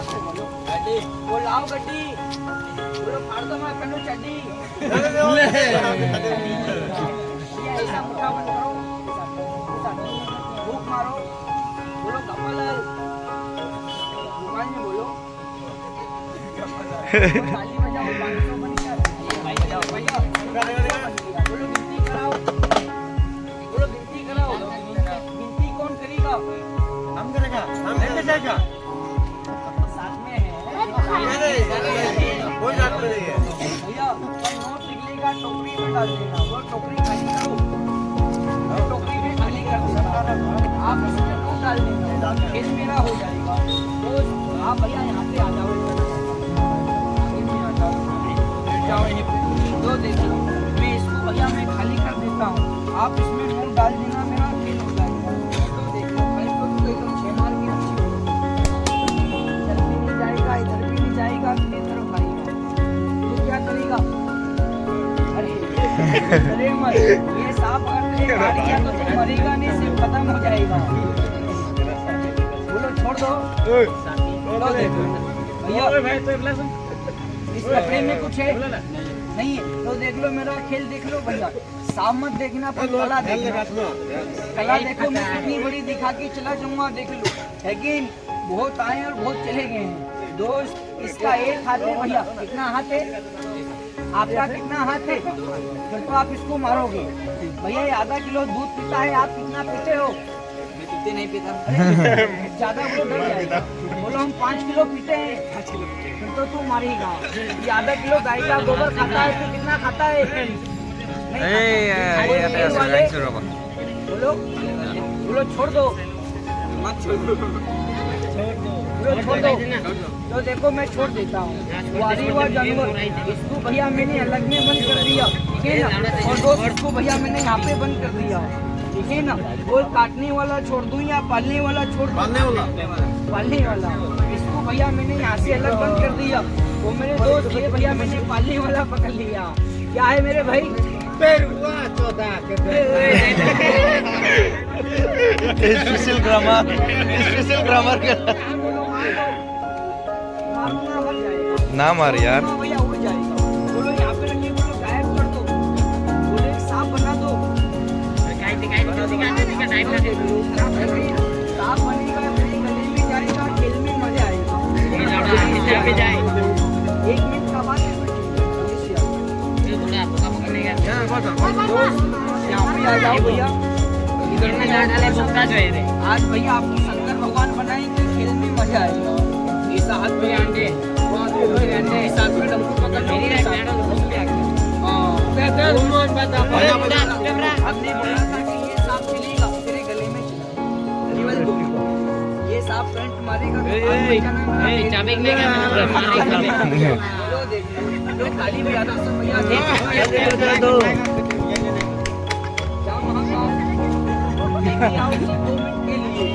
वो लाओ गड्डी, बोलो फाड़ दो मैं कन्नू चड्डी। ऐसा मुठा बंद करो, भूख मारो, बोलो कपल दुकान में बोलो ताली बजाओ 500 बन गया, बजाओ भैया बोलो गिनती कराओ, बोलो गिनती कराओ, गिनती कौन करेगा? हम करेगा, हम लेके जाएगा, साथ में है कोई बात नहीं है भैया। नोट निकलेगा टोकरी में डाल देना, वो टोकरी खाली करो, टोकरी में खाली कर देना, आप इसमें नोट डाल देना, खेल मेरा हो जाएगा। तो आप भैया यहाँ पे आ जाओ, जाओ यहीं पे, तो देखो मैं इसको भैया मैं खाली कर देता हूँ, आप इसमें नोट डाल देना, मेरा खेल हो जाएगा। तो देखो भाई तो एकदम 6 मार के अच्छी हो, इधर भी नहीं जाएगा, इधर भी नहीं जाएगा, अपनी तरफ आएगा, तो क्या करेगा? अरे मत, ये सांप अगर तुझे काट दिया तो तू मरेगा नहीं, सिर्फ खत्म हो जाएगा। बोलो छोड़ दो, तो देखो भैया इस कपड़े में कुछ है नहीं है, तो देख लो मेरा खेल देख लो भैया, सांप मत देखना पर कला देखना, कला देखो मैं कितनी बड़ी दिखा के चला जाऊंगा, देख लो। लेकिन बहुत आए और बहुत चले गए हैं दोस्त, इसका एक हाथ है भैया, कितना हाथ है आपका, कितना हाथ है? फिर तो आप इसको मारोगे भैया। ये आधा किलो दूध पीता है, आप कितना पीते हो? मैं पीते नहीं पीता, ज्यादा बोलो डर जाएगा, बोलो हम 5 किलो पीते हैं, फिर तो तू मारेगा। ये आधा किलो गाय का गोबर खाता है, तू कितना खाता है? बोलो बोलो छोड़ दो, मत छोड़ दो, छोड़ दो। तो देखो मैं छोड़ देता हूँ, वारी हुआ जानवर इसको भैया मैंने अलग में बंद कर दिया, ठीक है ना, और दोस्त इसको भैया मैंने यहाँ पे बंद कर दिया, ठीक है ना। वो काटने वाला छोड़ दूँ या पालने वाला छोड़ दूँ? पालने वाला इसको भैया मैंने यहाँ से अलग बंद कर दिया। वो मेरे दोस्त ये भैया मैंने पालने वाला पकड़ लिया, क्या है मेरे भाई? स्पेशल ग्रामर ना मार यार, भैया उड़ जाएगा। बोलो यहाँ पे रखिए, बोलो गायब कर दो, बोलो एक सांप बना दो, सांप बनेगा, मेरे गले में जाएगा, खेल में मजा आएगा। 1 मिनट का बात है, यहाँ पे आ जाओ भैया, आज भैया आपको शंकर भगवान बनाएंगे, खेल में मजा आएगा। ऐसा हाथ में अंडे, साथ में डमरू पकड़ लो, आपने बोला था कि ये सांप चलेगा, तेरे गले में चला, ये सांप करंट मारेगा, तो ताली भी आधा सब भैया दो आओ 2 मिनट के लिए,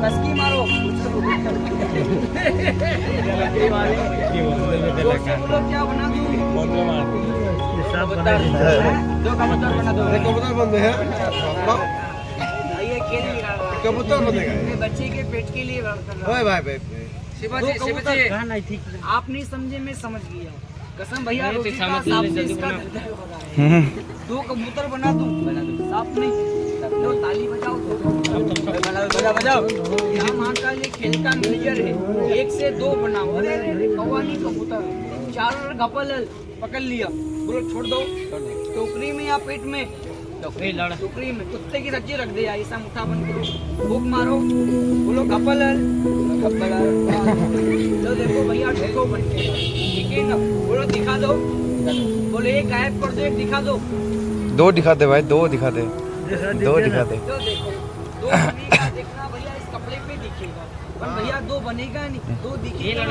कसकी मारो, बोलो क्या बना दूं? 2 कबूतर बना दो, कबूतर बंद है, ये खेल कबूतर बनेगा, बच्चे के पेट के लिए भाई आप नहीं समझे, मैं समझ गया, कसम भैया। 2 कबूतर बना दूं, सांप नहीं, लो ताली बजाओ, बजाओ। यहाँ वहाँ का ये खेल का मैनेजर है, 1 से 2 बनाओ, अरे कौवानी कबूतर 4 गपल पकड़ लिया, बोलो छोड़ दो, टोकरी में या पेट में? टोकरी में, कुत्ते की सब्जी रख दे, ऐसा मुठा बंद करो, भूख मारो, बोलो गपल, तो देखो भैया ढेको बन के, ठीक है ना, बोलो दिखा दो, बोले एक गायब कर दो, एक दिखा दो, 2 दिखा दे भाई, 2 दिखा दे, 2 दिखा दे, तो देखो 2 बनेगा, देखना भैया इस कपड़े पे दिखेगा, पर भैया 2 बनेगा नहीं, 2 दिखेगा,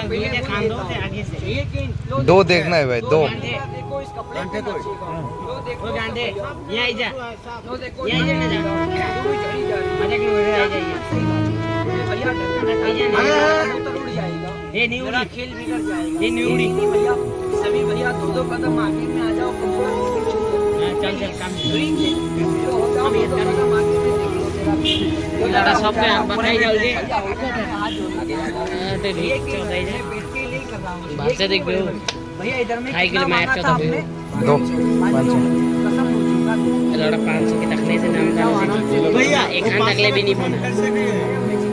दो देखना है भाई, 2 देखो इस कपड़े पे दिखेगा, तो देखो यहाँ जा, तो देखो यहाँ जा, ये नहीं उड़ी, खेल बिगड़ जाएगा, ये नहीं उड़ी भैया। सभी भैया 2 कदम आगे में आ जाओ, चल चल काम हम ये लड़ा सब पे बताई जल्दी ते ये रीच चल जाए बाहर से देख लो भैया इधर में खाई के लिए कितना मैच मांगा का था तो आपने? 2 कसम मुझे लड़ा 500 के तकने से नाम डाल भैया एक खान अगले भी नहीं बना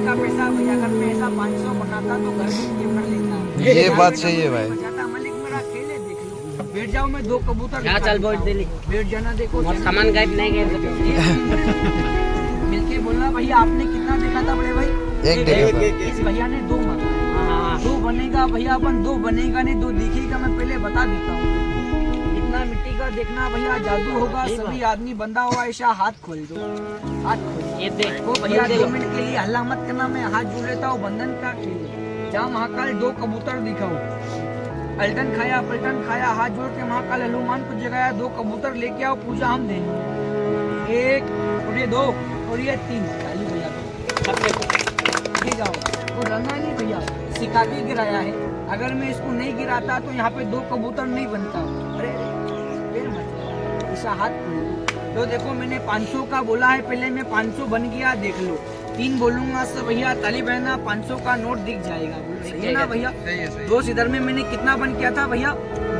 का पैसा भैया अगर पैसा 500 बनाता तो घर में क्यों कर लेता ये बात सही है भाई। बचाता मलिक मेरा खेले देख लो बैठ जाओ मैं 2 कबूतर हाँ, चल बोल दिल्ली बैठ जाना देखो मोर सामान गायब नहीं गए मिलके बोलना भैया आपने कितना देखा था बड़े भाई? एक देखा था। इस भैया ने 2 मांगा। 2 बनेगा भैया अपन 2 बनेगा नहीं 2 दिखेगा मैं पहले बता देता हूँ। इतना मिट्टी का देखना भैया जादू होगा सभी आदमी बंदा हुआ ऐसा हाथ खोल दो हाथ खोल ये देख वो भैया 2 मिनट के लिए हल्ला मत करना मैं हाथ जोड़ लेता हूँ बंधन का खेल जहाँ महाकाल 2 कबूतर दिखाओ पलटन खाया हाथ जोड़ के महाकाल हनुमान को जगाया 2 कबूतर लेके आओ पूजा हम देंगे 1 और ये 2 और ये 3 चाली भैया ये जाओ तो रंगा नहीं भैया सिक्का भी गिराया है अगर मैं इसको नहीं गिराता तो यहाँ पे 2 कबूतर नहीं बनता अरे फिर मत ऐसा हाथ खोल लो देखो मैंने 500 का बोला है पहले मैं 500 बन गया देख लो 3 बोलूंगा सब भैया ताली बहना 500 का नोट दिख जाएगा सही है ना भैया दोस्त इधर में मैंने कितना बन किया था भैया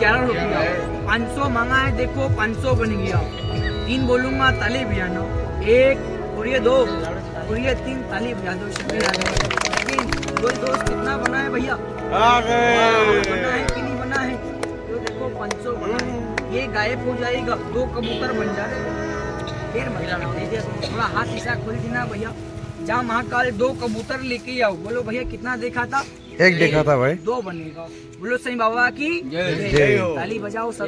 11 रुपया 500 मांगा है देखो 500 बन गया 3 बोलूंगा ताली बजाना 1 और ये 2 और ये 3 ताली बजा दो बोल दोस्त कितना बना है भैया बना है कि नहीं बना है तो देखो 500 बना है ये गायब हो जाएगा 2 कबूतर बन जाएगा फिर मतलब थोड़ा हाथ ऐसा खोल देना भैया जहाँ महाकाल 2 कबूतर लेके आओ बोलो भैया कितना देखा था? एक देखा था भाई 2 बनेगा बोलो सही बाबा की जय हो। ताली बजाओ सब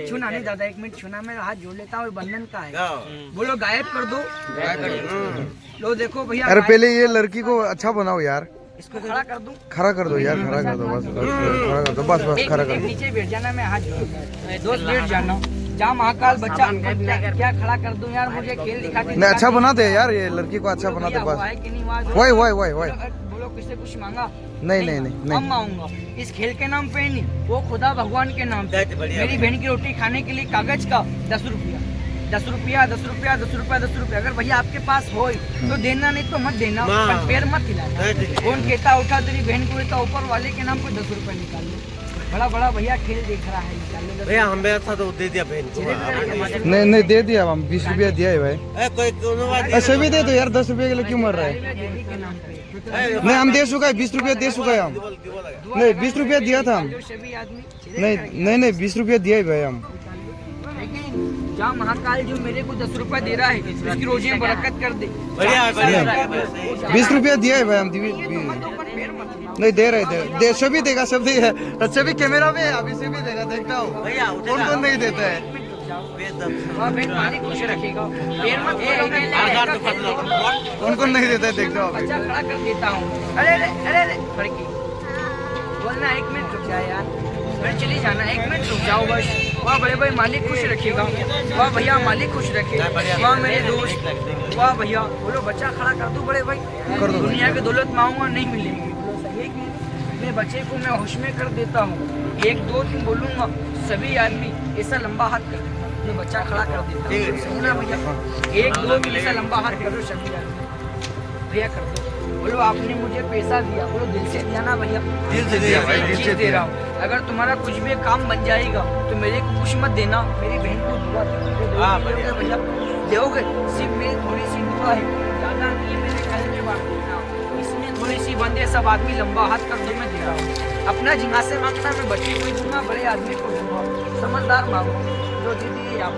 छूना नहीं दादा 1 मिनट छूना मैं हाथ जोड़ लेता हूँ बंधन का है बोलो गायब कर दो लो देखो भैया अरे पहले ये लड़की को अच्छा बनाओ यार इसको खड़ा कर दूं खड़ा कर दो यार खड़ा कर दो बस खड़ा कर दो बस खड़ा कर दो नीचे बैठ जाना मैं हाथ जोड़ दोस्त बैठ जाना जहाँ महाकाल बच्चा क्या खड़ा कर दूं यार मुझे खेल दिखाती नहीं अच्छा बना दे यार ये लड़की को अच्छा बना दे बस वही बोलो किससे कुछ मांगा नहीं हम मांगूंगा इस खेल के नाम पे नहीं वो खुदा भगवान के नाम पे मेरी बहन की रोटी खाने के लिए कागज का 10 रुपया अगर भैया आपके पास हो तो देना नहीं तो मत देना पर पैर मत हिलाना कौन कहता उठा तेरी बहन को देता ऊपर वाले के नाम पे 10 रुपया निकाल लो बड़ा भैया खेल देख रहा है भैया हमें था तो दे दिया बहन को नहीं दे दिया हम 20 रुपया दिया है भाई ऐसे भी दे दो यार 10 रुपये के लिए क्यों मर रहा है नहीं हम दे चुका है 20 रुपया दे चुका है हम नहीं 20 रुपया दिया था हम नहीं 20 रुपया दिया है भाई हम जहाँ महाकाल जो मेरे को 10 रुपया दे रहा है इसकी रोजी में बरकत कर दे 20 रुपया दिया है भाई हम नहीं दे रहे सभी देगा सब देगा सभी कैमरा में अभी से भी देगा देखता हूँ कौन कौन नहीं देता है खुश रखेगा कौन कौन नहीं देता है देखता हूँ बच्चा खड़ा कर देता हूँ अरे फड़की बोलना 1 मिनट रुक जाए यार फिर चली जाना 1 मिनट रुक जाओ बस वाह बड़े भाई मालिक खुश रखेगा वाह भैया मालिक खुश रखे वाह मेरे दोस्त वाह भैया बोलो बच्चा खड़ा कर दूं बड़े भाई कर दो दुनिया की दौलत मांगूंगा नहीं मिलेगी मैं बच्चे को मैं होश में कर देता हूँ 1 2 3 बोलूंगा सभी आदमी ऐसा लंबा हाथ कर मैं बच्चा खड़ा कर देता हूँ सही ना भैया 1 2 3 ऐसा लंबा हाथ कर दो सभी आदमी भैया कर दो बोलो आपने मुझे पैसा दिया बोलो दिल से दिया ना भैया दिल से दिया भाई दिल से दे रहा हूँ अगर तुम्हारा कुछ भी काम बन जाएगा तो मेरे को कुछ मत देना मेरी बहन को दुआ दो भैया दोगे सिर्फ मेरी थोड़ी सी दुआ है ज्यादा नहीं है मेरे कहने के बाद इसमें थोड़ी सी बंदे सब आदमी लंबा हाथ कर दो मैं दे रहा हूँ अपना जिंगा से मांगता मैं बच्चे को दूंगा बड़े आदमी को दूंगा समझदार मांगो जो दीदी आप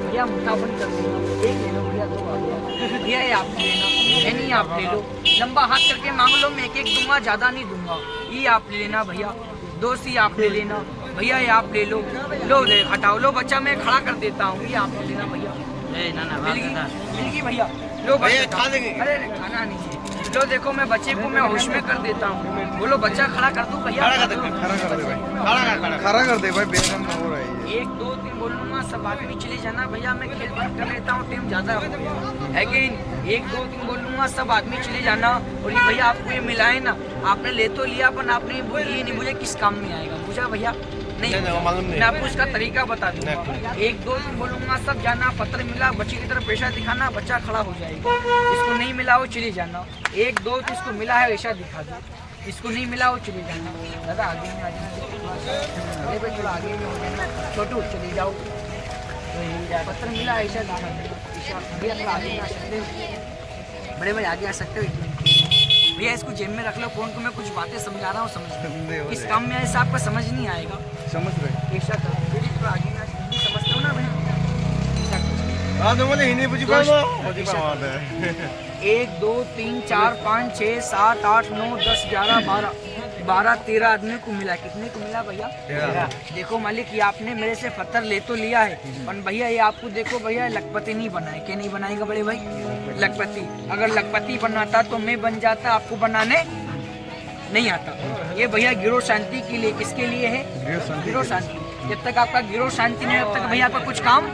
भैया मुठ्ठा बंद कर दूंगा 1 ले लो भैया 2 आ गया भैया ये आप लेना नहीं आप ले लो लंबा हाथ करके मांग लो मैं 1 दूंगा ज्यादा नहीं दूंगा ये आप ले लेना भैया 2 सी आप ले लेना भैया ये आप ले लो दे हटाओ लो बच्चा मैं खड़ा कर देता हूँ ये आप ले लेना भैया मिल गई भैया लो भैया खा देंगे अरे खाना नहीं है लो देखो मैं बच्चे को मैं होश में कर देता हूँ बोलो बच्चा खड़ा कर दूं भैया खड़ा कर दे भाई बेरहम हो रहा है 1 2 3 बोलूंगा सब आदमी चले जाना भैया मैं खेल बंद कर लेता हूँ टाइम ज्यादा हो गया है कि 1 2 3 बोलूंगा सब आदमी चले जाना और ये भैया आपको ये मिलाए ना आपने ले तो लिया पर आपने ये नहीं मुझे किस काम में आएगा बुझा भैया नहीं, मालूम नहीं। मैं आपको इसका तरीका बता दूंगा। 1-2 दिन बोलूंगा, सब जाना, पत्र मिला, बच्चे की तरफ पैसा दिखाना, बच्चा खड़ा हो जाएगा। इसको नहीं मिला वो चले जाना। 1-2 तो इसको मिला है ऐसा दिखा दो, इसको नहीं मिला वो चले जाना। दादा आगे में आ जाना, अरे भाई थोड़ा आगे में हो जाना, छोटू चले जाओ। पत्र मिला ऐसा दिखा दो, भैया थोड़ा आगे आ सकते हो, बड़े भाई आगे आ सकते हो। भैया इसको जेब में रख लो, फोन को मैं कुछ बातें समझा रहा हूँ, समझ इस काम में ऐसा आपका समझ नहीं आएगा। समझ रहे ऐसा करो, फिर इसको आगे ना हिंदी समझते हो ना भैया, ऐसा करो। हाँ तो बोले हिंदी बुझी पाओ, बुझी पाओ। 1 2 3 4 5 6 7 8 9 10 11 12 13 आदमी को मिला। कितने को मिला भैया? 13। देखो मालिक, ये आपने मेरे से पत्थर ले तो लिया है, पर भैया ये आपको देखो भैया लखपति नहीं बनाए। क्या नहीं बनाएगा बड़े भाई? लखपति। अगर लखपति बनाता तो मैं बन जाता, आपको बनाने नहीं आता। ये भैया गिरोह शांति के लिए, किसके लिए है? गिरोह शांति। जब तक आपका गिरोह शांति नहीं, तब तक भैया आपका कुछ काम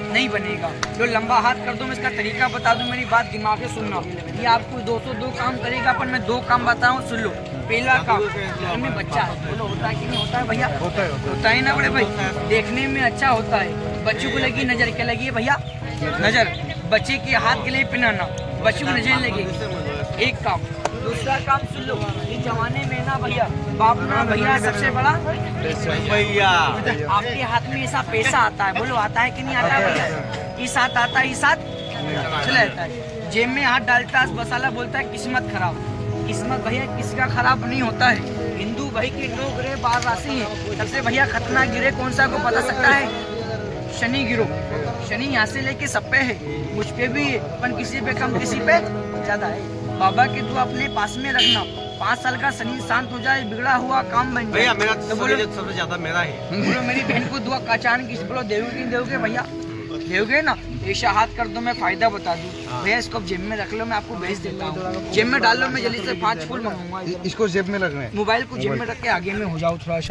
नहीं बनेगा। जो लंबा हाथ कर दो, मैं इसका तरीका बता दूं, मेरी बात दिमाग से सुनना। ये आपको 202 काम करेगा, पर मैं 2 काम बताऊं, सुन लो। पहला काम, घर में बच्चा है, बोलो होता है कि नहीं होता है भैया? होता है ना बड़े भाई? देखने में अच्छा होता है, बच्चों को लगी नजर, क्या लगी है भैया? नजर। बच्चे के हाथ के लिए पहनाना, बच्चों को नजर लगेगी, एक काम। दूसरा काम सुन लो, इस जमाने में ना भैया, बाप ना भैया सबसे बड़ा भैया। आपके हाथ में ऐसा पैसा आता है, बोलो आता है कि नहीं आता है भैया? इस हाथ आता है, इस हाथ चला जाता है, जेब में हाथ डालता है, मसाला बोलता है किस्मत खराब। किस्मत भैया किसका खराब नहीं होता है। हिंदू भाई के 9 ग्रह 12 राशि है, सबसे भैया खतरनाक गिरह कौन सा को बता सकता है? शनि गिरो। शनि यहाँ से लेके सब पे है, मुझ पे भी है, पर किसी पे कम किसी पे ज्यादा है। बाबा के दुआ अपने पास में रखना, 5 साल का शनि शांत हो जाए, बिगड़ा हुआ काम बन जाए। भैया मेरा तो बोलो, सबसे ज्यादा मेरा है। बोलो मेरी बहन को दुआ पहचान किस बोलो, देवोगे कि नहीं देवोगे भैया? देवोगे ना? ऐसा हाथ कर दो, मैं फायदा बता दूं भैया। इसको जेब में रख लो, मैं आपको भेज देता हूँ। जेब में डाल लो, मैं जल्दी से 5 फूल मंगवाऊंगा। इसको जेब में रखना है। मोबाइल को जेब में रख के आगे में हो जाओ थोड़ा सा।